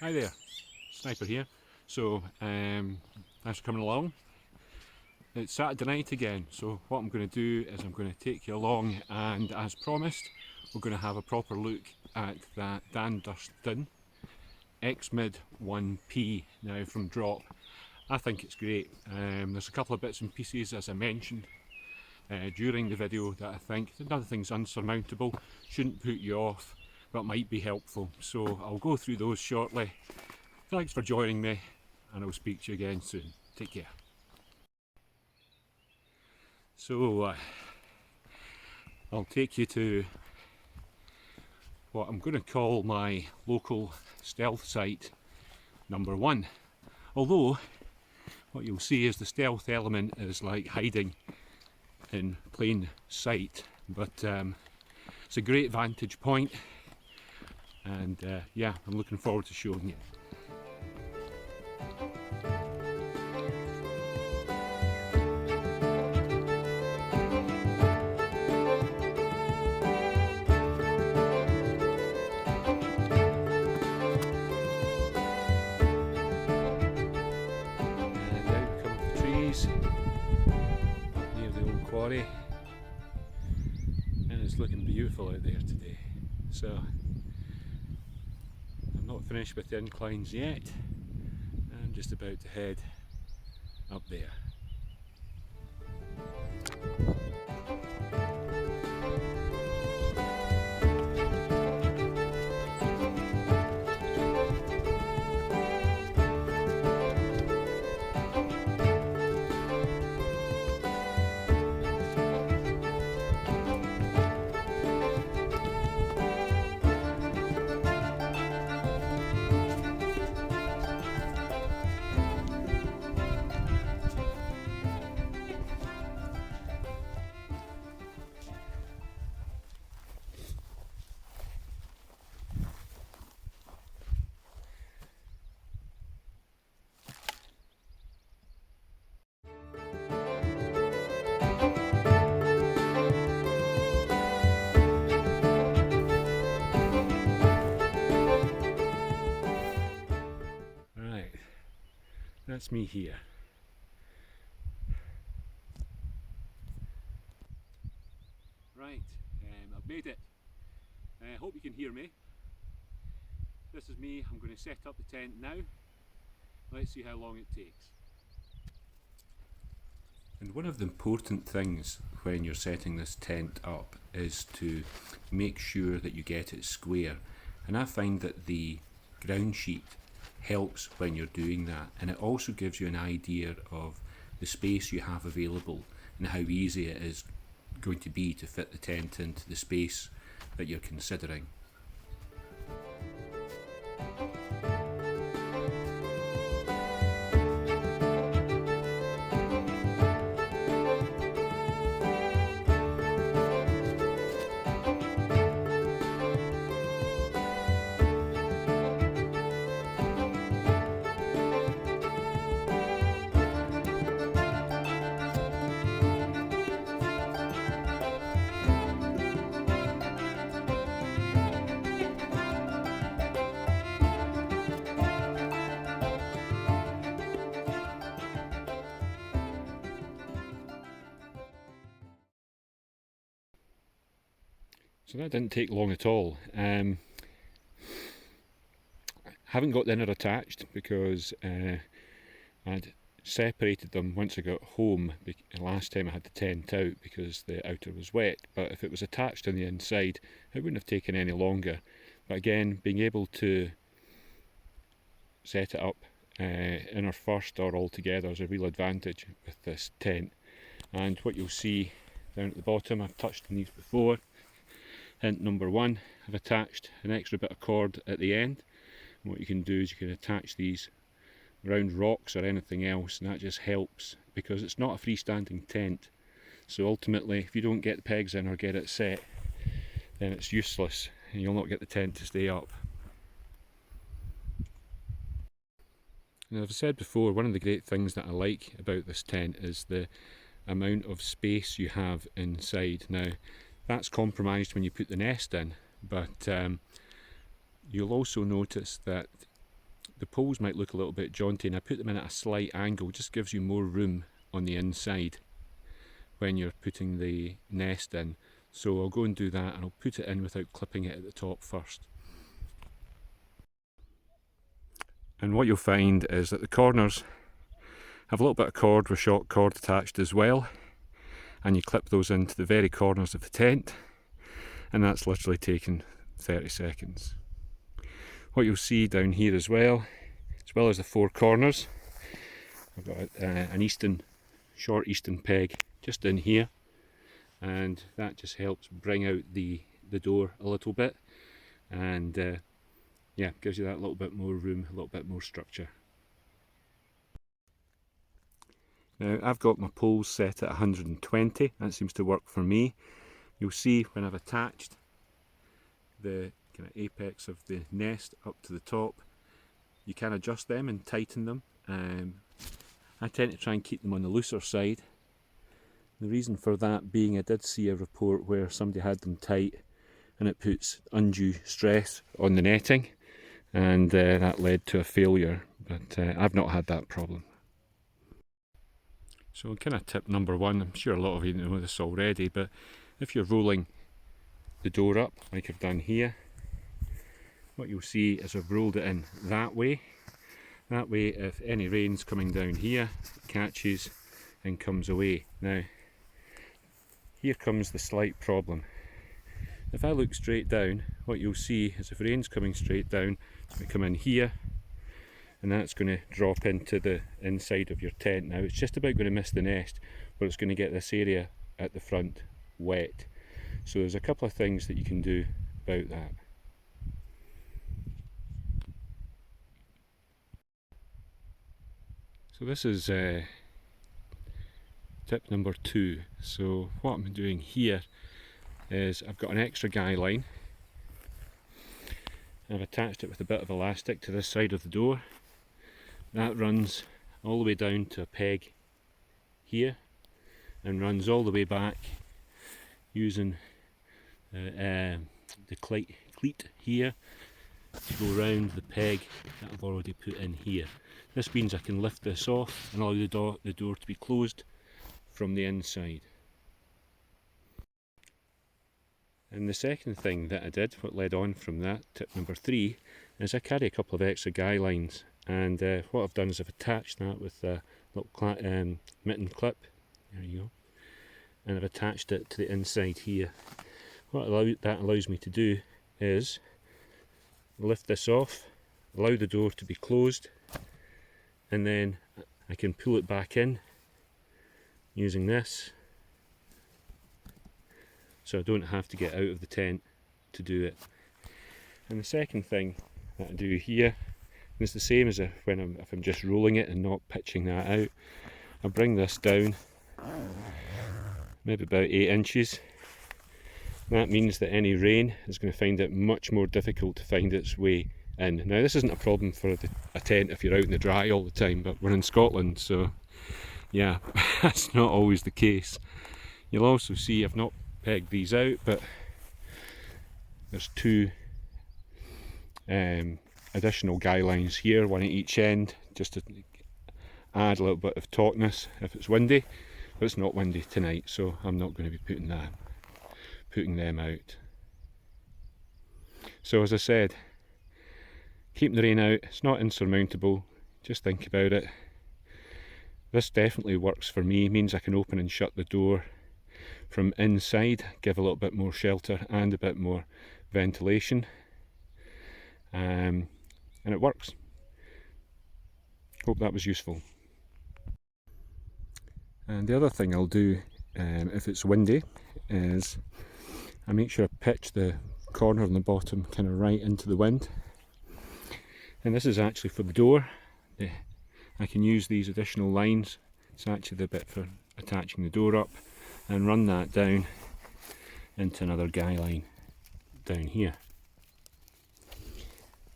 Hi there, Sniper here. So, thanks for coming along. It's Saturday night again, so what I'm going to do is I'm going to take you along, and as promised, we're going to have a proper look at that Dan Durston XMid 1P now from Drop. I think it's great. There's a couple of bits and pieces, as I mentioned during the video, that I think nothing's unsurmountable, shouldn't put you off, but might be helpful. So I'll go through those shortly. Thanks for joining me, and I'll speak to you again soon. Take care. So I'll take you to what I'm going to call my local stealth site number 1. Although what you'll see is the stealth element is like hiding in plain sight, but it's a great vantage point, and yeah, I'm looking forward to showing you. And out come the trees near the old quarry, and it's looking beautiful out there today. So I'm not finished with the inclines yet. I'm just about to head up there. Right, that's me here. Right, I've made it. I hope you can hear me. This is me. I'm going to set up the tent now. Let's see how long it takes. And one of the important things when you're setting this tent up is to make sure that you get it square. And I find that the ground sheet helps when you're doing that, and it also gives you an idea of the space you have available and how easy it is going to be to fit the tent into the space that you're considering. So that didn't take long at all. I haven't got the inner attached because I'd separated them once I got home. Last time I had the tent out because the outer was wet, but if it was attached on the inside it wouldn't have taken any longer. But again, being able to set it up inner first or all together is a real advantage with this tent. And what you'll see down at the bottom, I've touched on these before. Hint number 1, I've attached an extra bit of cord at the end, and what you can do is you can attach these round rocks or anything else, and that just helps because it's not a freestanding tent. So ultimately, if you don't get the pegs in or get it set, then it's useless and you'll not get the tent to stay up. And as I've said before, one of the great things that I like about this tent is the amount of space you have inside. Now, that's compromised when you put the nest in, but you'll also notice that the poles might look a little bit jaunty, and I put them in at a slight angle, just gives you more room on the inside when you're putting the nest in. So I'll go and do that, and I'll put it in without clipping it at the top first. And what you'll find is that the corners have a little bit of cord with short cord attached as well, and you clip those into the very corners of the tent, and that's literally taken 30 seconds. What you'll see down here as well as the four corners, I've got an short eastern peg just in here, and that just helps bring out the door a little bit, and yeah, gives you that little bit more room, a little bit more structure. Now I've got my poles set at 120, that seems to work for me. You'll see when I've attached the kind of apex of the nest up to the top, you can adjust them and tighten them. I tend to try and keep them on the looser side. The reason for that being, I did see a report where somebody had them tight and it puts undue stress on the netting, and that led to a failure, but I've not had that problem. So kind of tip number one, I'm sure a lot of you know this already, but if you're rolling the door up like I've done here, what you'll see is I've rolled it in that way. That way, if any rain's coming down here, it catches and comes away. Now, here comes the slight problem. If I look straight down, what you'll see is if rain's coming straight down, it's going to come in here, and that's going to drop into the inside of your tent. Now, it's just about going to miss the nest, but it's going to get this area at the front wet. So there's a couple of things that you can do about that. So this is tip number 2. So what I'm doing here is I've got an extra guy line. I've attached it with a bit of elastic to this side of the door. That runs all the way down to a peg here and runs all the way back using the cleat here to go round the peg that I've already put in here. This means I can lift this off and allow the door to be closed from the inside. And the second thing that I did, what led on from that, tip number 3, is I carry a couple of extra guy lines, and what I've done is I've attached that with a little mitten clip, there you go, and I've attached it to the inside here. What that allows me to do is lift this off, allow the door to be closed, and then I can pull it back in using this, so I don't have to get out of the tent to do it. And the second thing that I do here, and it's the same as if I'm just rolling it and not pitching that out, I bring this down maybe about 8 inches. That means that any rain is going to find it much more difficult to find its way in. Now, this isn't a problem for a tent if you're out in the dry all the time, but we're in Scotland, so yeah, that's not always the case. You'll also see I've not pegged these out, but there's 2 additional guy lines here, one at each end, just to add a little bit of tautness if it's windy, but it's not windy tonight, so I'm not going to be putting them out. So as I said, keeping the rain out, it's not insurmountable, just think about it. This definitely works for me, means I can open and shut the door from inside, give a little bit more shelter and a bit more ventilation, and it works. Hope that was useful. And the other thing I'll do if it's windy is I make sure I pitch the corner on the bottom kind of right into the wind, and this is actually for the door. I can use these additional lines, it's actually the bit for attaching the door up, and run that down into another guy line down here.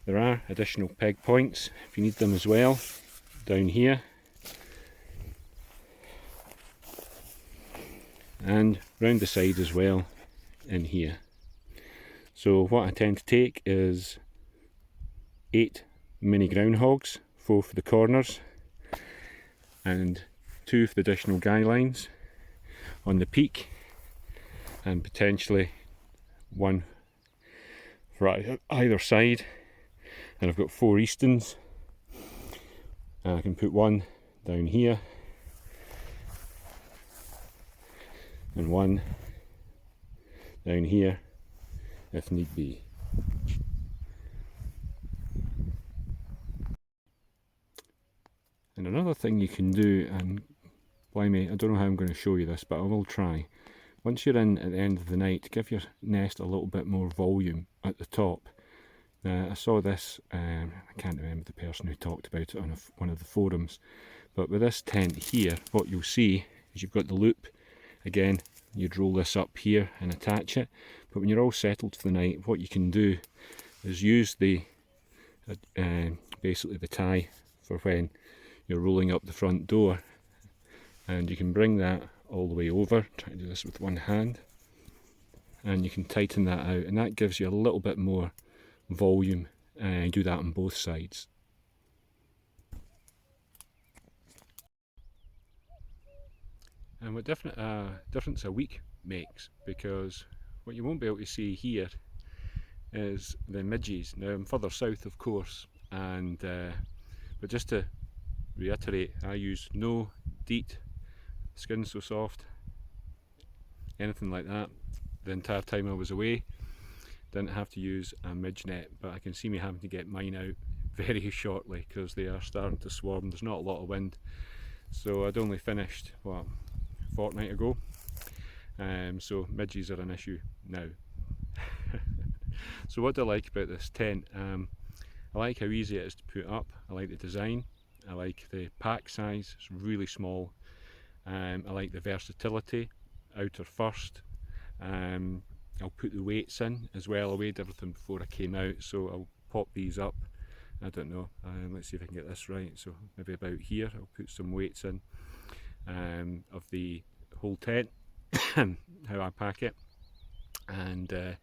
There are additional peg points if you need them as well down here, and round the side as well in here. So what I tend to take is 8 mini groundhogs, 4 for the corners and 2 for the additional guy lines on the peak, and potentially 1 for either side. And I've got 4 Eastons, and I can put 1 down here and 1 down here if need be. And another thing you can do, and blimey, I don't know how I'm going to show you this, but I will try. Once you're in at the end of the night, give your nest a little bit more volume at the top. I saw this, I can't remember the person who talked about it on one of the forums, but with this tent here, what you'll see is you've got the loop. Again, you'd roll this up here and attach it, but when you're all settled for the night, what you can do is use the basically the tie for when you're rolling up the front door, and you can bring that all the way over. Try to do this with one hand, and you can tighten that out, and that gives you a little bit more volume, and do that on both sides. And what difference a week makes, because what you won't be able to see here is the midges. Now I'm further south, of course, and but just to reiterate, I use no DEET, skin so soft, anything like that the entire time I was away. Didn't have to use a midge net, but I can see me having to get mine out very shortly because they are starting to swarm. There's not a lot of wind, so I'd only finished, what, a fortnight ago, so midges are an issue now. So what do I like about this tent? I like how easy it is to put up. I like the design. I like the pack size, it's really small. I like the versatility, outer first. I'll put the weights in as well. I weighed everything before I came out, so I'll pop these up. I don't know, let's see if I can get this right. So maybe about here, I'll put some weights in of the whole tent, how I pack it. And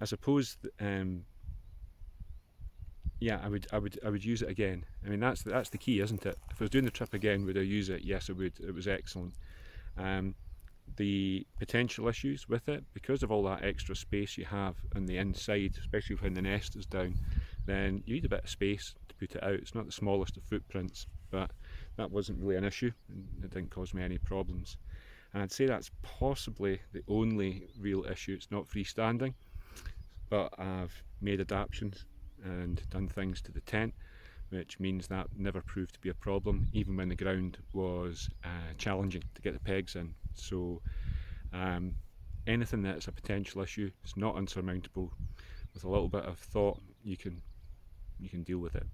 I suppose yeah, I would use it again. I mean, that's the key, isn't it? If I was doing the trip again, would I use it? Yes, I would. It was excellent. The potential issues with it, because of all that extra space you have on the inside, especially when the nest is down, then you need a bit of space to put it out. It's not the smallest of footprints, but that wasn't really an issue, and it didn't cause me any problems. And I'd say that's possibly the only real issue. It's not freestanding, but I've made adaptations and done things to the tent, which means that never proved to be a problem, even when the ground was challenging to get the pegs in. So anything that's a potential issue, it's not unsurmountable. With a little bit of thought, you can deal with it.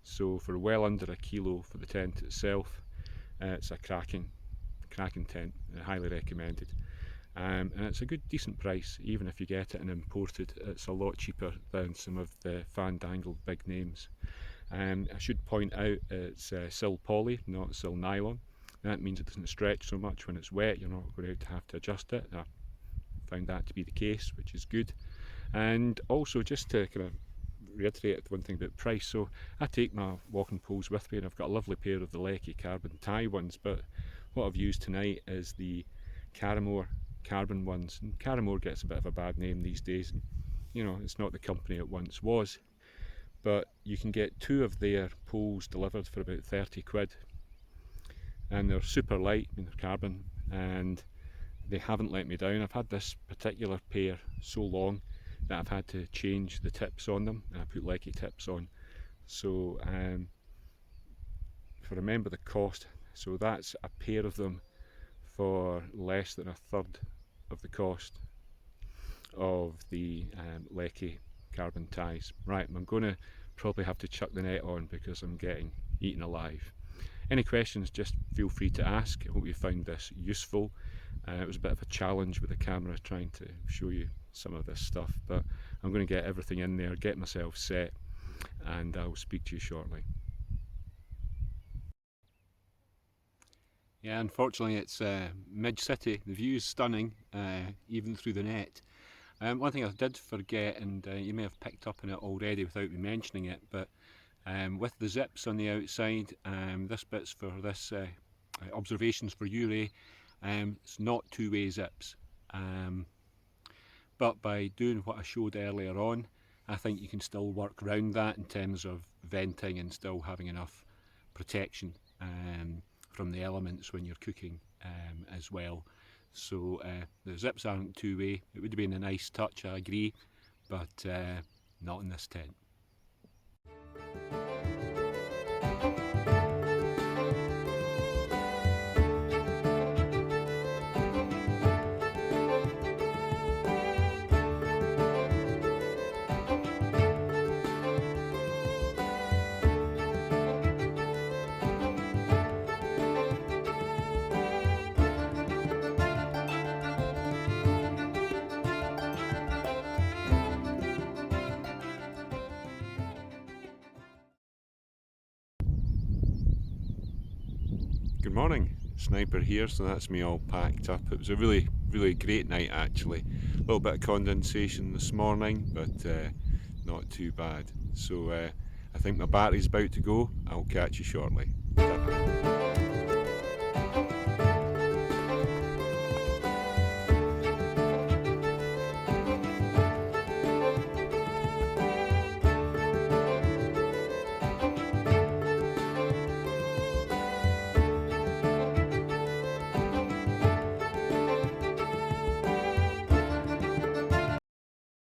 So for well under a kilo for the tent itself, it's a cracking tent, highly recommended. And it's a good decent price. Even if you get it and imported, it's a lot cheaper than some of the fandangled big names. I should point out it's sil poly, not sil nylon. That means it doesn't stretch so much when it's wet. You're not going to have to adjust it. I found that to be the case, which is good. And also, just to kind of reiterate one thing about price, so I take my walking poles with me, and I've got a lovely pair of the Lecky carbon tie ones, but what I've used tonight is the Caramore carbon ones. And Caramore gets a bit of a bad name these days, and you know, it's not the company it once was, but you can get 2 of their poles delivered for about 30 quid, and they're super light. I mean, they're carbon, and they haven't let me down. I've had this particular pair so long that I've had to change the tips on them, and I put Lecky tips on. So if I remember the cost, so that's a pair of them for less than a third of the cost of the Lecky carbon ties. Right, I'm going to probably have to chuck the net on because I'm getting eaten alive. Any questions, just feel free to ask. I hope you found this useful. It was a bit of a challenge with the camera trying to show you some of this stuff, but I'm going to get everything in there, get myself set, and I'll speak to you shortly. Yeah, unfortunately it's mid-city. The view is stunning, even through the net. One thing I did forget, and you may have picked up on it already without me mentioning it, but with the zips on the outside. This bit's for this observations for Uri. It's not two-way zips, but by doing what I showed earlier on, I think you can still work around that in terms of venting and still having enough protection from the elements when you're cooking as well. So the zips aren't two-way. It would have been a nice touch, I agree, but not in this tent. Good morning, Sniper here, so that's me all packed up. It was a really great night actually. A little bit of condensation this morning, but not too bad. So I think my battery's about to go. I'll catch you shortly. Ta-ta.